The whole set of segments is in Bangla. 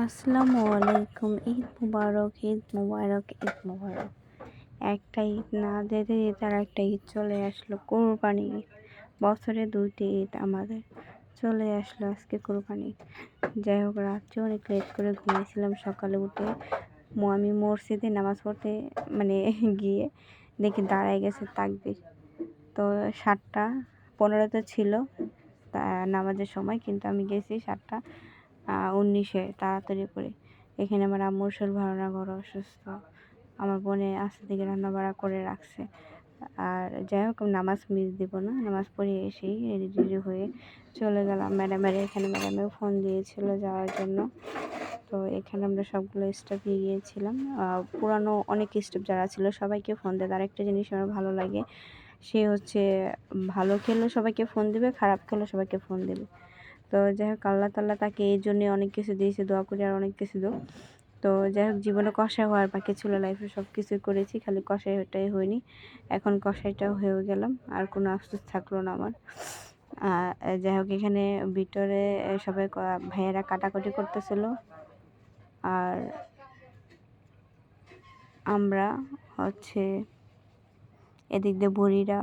আসসালামু আলাইকুম। ঈদ মুবারক, ঈদ মুবারক, ঈদ মুবারক। একটা ঈদ না যেতে যেতে আর একটা ঈদ চলে আসলো, কোরবানি ঈদ। বছরে 2টি ঈদ আমাদের চলে আসলো, আজকে কোরবানি ঈদ। যাই হোক, রাত্রে অনেক লেট করে ঘুমিয়েছিলাম। সকালে উঠে আমি মসজিদে নামাজ পড়তে গিয়ে দেখি দাঁড়ায় গেছে তাকবীর। তো 7টা 15-তে ছিল নামাজের সময়, কিন্তু আমি গেছি 7টা 19-এ তাড়াতাড়ি করে। এখানে আমার আম্মুর শরীর ভালো না, বড় অসুস্থ। আমার বোনে আস্তে থেকে রান্না বাড়া করে রাখছে। আর যাই হোক, নামাজ মিস দিব না। নামাজ পড়ে এসেই রেডি হয়ে চলে গেলাম এখানে ম্যাডামেও ফোন দিয়েছিল যাওয়ার জন্য। তো এখানে আমরা সবগুলো স্টাফ গিয়েছিলাম। পুরানো অনেক স্টাফ যারা ছিল সবাইকে ফোন দেয়। আর একটা জিনিস আমার ভালো লাগে, সে হচ্ছে ভালো খেললেও সবাইকে ফোন দিবে, খারাপ খেললেও সবাইকে ফোন দেবে। তো যাই হোক, আল্লাহ তাআলা তাকে এই জন্যে অনেক কিছু দিয়েছে, দোয়া করি আর অনেক কিছু দাও। তো যাই হোক, জীবনে কষাই হওয়ার বাকি ছিল, লাইফে সব কিছুই করেছি, খালি কষাইটাই হয়নি। এখন কষাইটাও হয়ে গেলাম, আর কোনো আফসোস থাকলো না আমার। যাই হোক, এখানে ভিতরে সবাই ভাইয়েরা কাটাকুটি করতেছিল, আর আমরা হচ্ছে এদিক দিয়ে বুড়িরা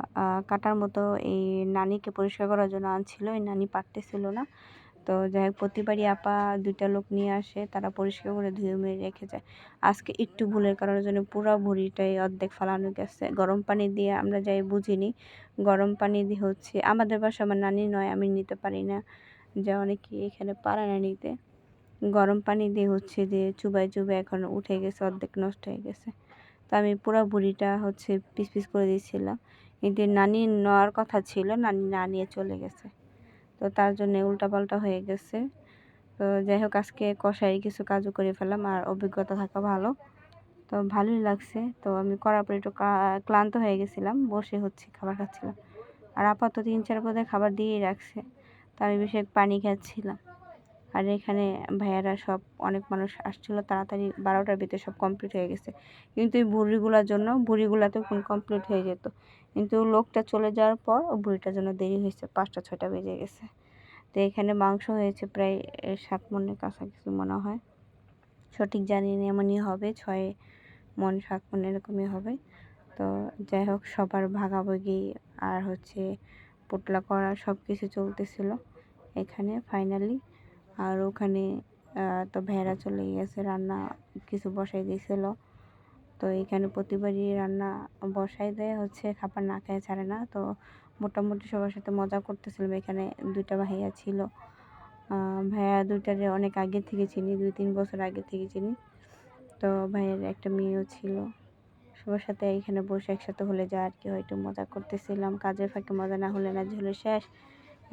কাটার মতো এই নানিকে পরিষ্কার করার জন্য আনছিল। এই নানি পারতেছিল না। তো যাই হোক, প্রতিবারই আপা 2টা লোক নিয়ে আসে, তারা পরিষ্কার করে ধুয়ে মেরে রেখে যায়। আজকে একটু ভুলের কারণের জন্য পুরো ভুঁড়িটাই অর্ধেক ফালানো গেছে। গরম পানি দিয়ে আমরা যাই বুঝিনি, গরম পানি দিয়ে হচ্ছে আমাদের বাসা, আমার নানি নয়, আমি নিতে পারি না, যা অনেকে এখানে পারে না নিতে। গরম পানি দিয়ে হচ্ছে যে চুবাই এখন উঠে গেছে, অর্ধেক নষ্ট হয়ে গেছে। তো আমি পুরো ভুঁড়িটা হচ্ছে পিস পিস করে দিয়েছিলাম, কিন্তু নানি নেওয়ার কথা ছিল, নানি না নিয়ে চলে গেছে। তো তার জন্য উল্টাপাল্টা হয়ে গেছে। তো যাই হোক, আজকে কষাই কিছু কাজও করে ফেললাম, আর অভিজ্ঞতা থাকা ভালো, তো ভালোই লাগছে। তো আমি করার পর একটু ক্লান্ত হয়ে গেছিলাম, বসে হচ্ছে খাবার খাচ্ছিলাম। আর আপাতত 3-4 পদের খাবার দিয়েই রাখছে, তো আমি বেশি পানি খাচ্ছিলাম। আর এখানে ভাইয়ারা সব অনেক মানুষ আসছিল, তাড়াতাড়ি 12টার ভিতরে সব কমপ্লিট হয়ে গেছে। কিন্তু এই বুড়িগুলোর জন্য, বুড়িগুলাতেও কমপ্লিট হয়ে যেত, কিন্তু লোকটা চলে যাওয়ার পর বুড়িটার জন্য দেরি হয়েছে, 5টা 6টা বেজে গেছে। তো এখানে মাংস হয়েছে প্রায় 7 মণের কাছাকাছি মনে হয়, সঠিক জানি না, এমনই হবে, 6 মণ 7 মণ এরকমই হবে। তো যাই হোক, সবার ভাগাভাগি আর হচ্ছে পোটলা করা সব কিছু চলতেছিল এখানে ফাইনালি। আর ওখানে তো ভেড়া চলে গেছে, রান্না কিছু বসাই দিয়েছিল। তো এখানে প্রতিবারই রান্না বসাই দেয়, হচ্ছে খাবার না খেয়ে ছাড়ে না। তো মোটামুটি সবার সাথে মজা করতেছিলাম। এখানে 2টা ভাইয়া ছিল, ভাইয়া 2টারে অনেক আগে থেকে চিনি, 2-3 বছর আগে থেকে চিনি। তো ভাইয়ের একটা মেয়েও ছিল। সবার সাথে এখানে বসে একসাথে হলে যা আর কি হয়, একটু মজা করতেছিলাম। কাজের ফাঁকে মজা না হলে এনার্জি হলে শেষ,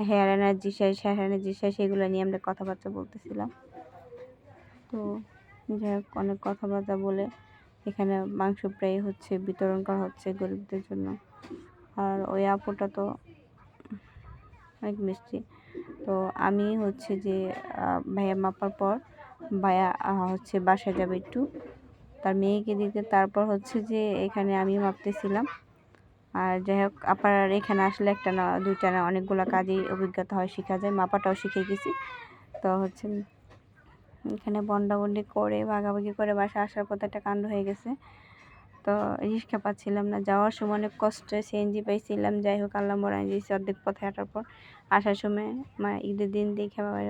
হেয়ার এনার্জি শেষ, হেয়ার এনার্জি শেষ, এগুলো নিয়ে আমরা কথাবার্তা বলতেছিলাম। তো যাই হোক, অনেক কথাবার্তা বলে এখানে মাংস প্রায় হচ্ছে বিতরণ করা হচ্ছে গরিবদের জন্য। আর ওই আপুটা তো অনেক মিষ্টি। তো আমি হচ্ছে যে ভাইয়া মাপার পর ভাইয়া হচ্ছে বাসায় যাবে একটু তার মেয়েকে দিতে, তারপর হচ্ছে যে এখানে আমি মাপতেছিলাম। আর যাই হোক, আপনার এখানে আসলে একটা না 2টা না অনেকগুলো কাজই অভিজ্ঞতা হয়, শেখা যায়, মাপাটাও শিখে গেছি। তো হচ্ছে এখানে বন্ডাবন্ডি করে ভাগাভাগি করে বাসায় আসার পথে একটা কাণ্ড হয়ে গেছে। তো রিক্সা পাচ্ছিলাম না, যাওয়ার সময় অনেক কষ্টে সিএনজি পাইছিলাম। যাই হোক, আল্লাহ মরাই দিয়েছি অর্ধেক পথে হাঁটার পর। আসার সময় ঈদের দিন দেখে বাবা